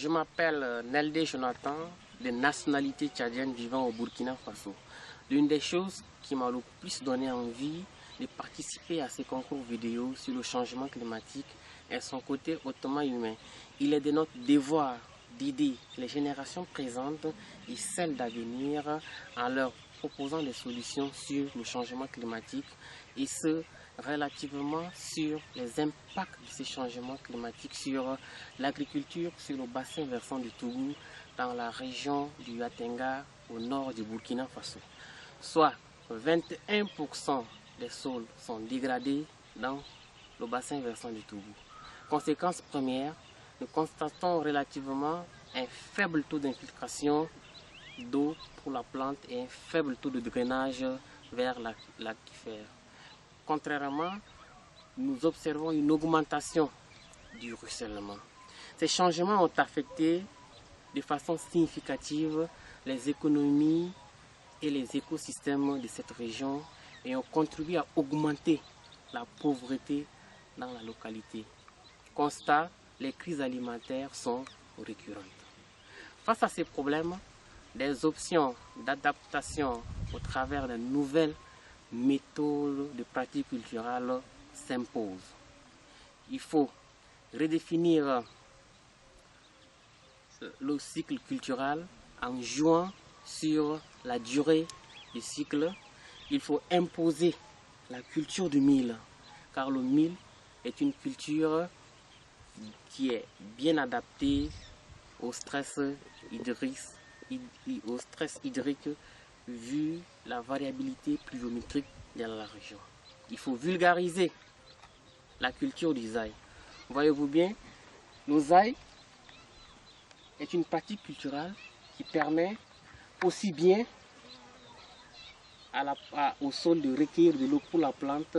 Je m'appelle Nelde Jonathan, de nationalité tchadienne vivant au Burkina Faso. L'une des choses qui m'a le plus donné envie de participer à ces concours vidéo sur le changement climatique est son côté hautement humain. Il est de notre devoir d'aider les générations présentes et celles d'avenir en leur proposant des solutions sur le changement climatique et ce, relativement sur les impacts de ces changements climatiques sur l'agriculture sur le bassin versant du Tougou dans la région du Yatenga au nord du Burkina Faso. Soit 21% des sols sont dégradés dans le bassin versant du Tougou. Conséquence première, nous constatons relativement un faible taux d'infiltration d'eau pour la plante et un faible taux de drainage vers l'aquifère. Contrairement, nous observons une augmentation du ruissellement. Ces changements ont affecté de façon significative les économies et les écosystèmes de cette région et ont contribué à augmenter la pauvreté dans la localité. Constat, les crises alimentaires sont récurrentes. Face à ces problèmes, des options d'adaptation au travers de nouvelles méthodes de pratique culturelle s'imposent. Il faut redéfinir le cycle culturel en jouant sur la durée du cycle. Il faut imposer la culture du mil, car le mil est une culture qui est bien adaptée au stress hydrique vu la variabilité pluviométrique dans la région. Il faut vulgariser la culture du zaï. Voyez-vous bien, le zaï est une pratique culturelle qui permet aussi bien au sol de recueillir de l'eau pour la plante,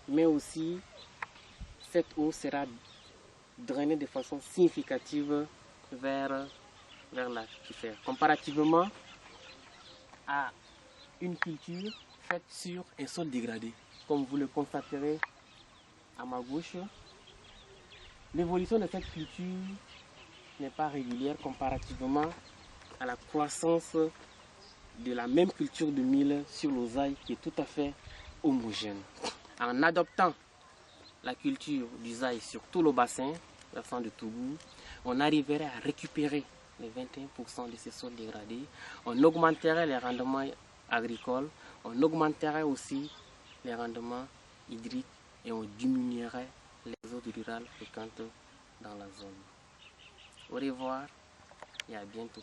mais aussi cette eau sera drainée de façon significative vers l'aquifère, comparativement à une culture faite sur un sol dégradé. Comme vous le constaterez à ma gauche, l'évolution de cette culture n'est pas régulière comparativement à la croissance de la même culture de mil sur l'osaï qui est tout à fait homogène. En adoptant la culture du zaï sur tout le bassin versant de Tougou, on arriverait à récupérer les 21% de ces sols dégradés, on augmenterait les rendements agricoles, on augmenterait aussi les rendements hydriques et on diminuerait les eaux rurales fréquentes dans la zone. Au revoir et à bientôt.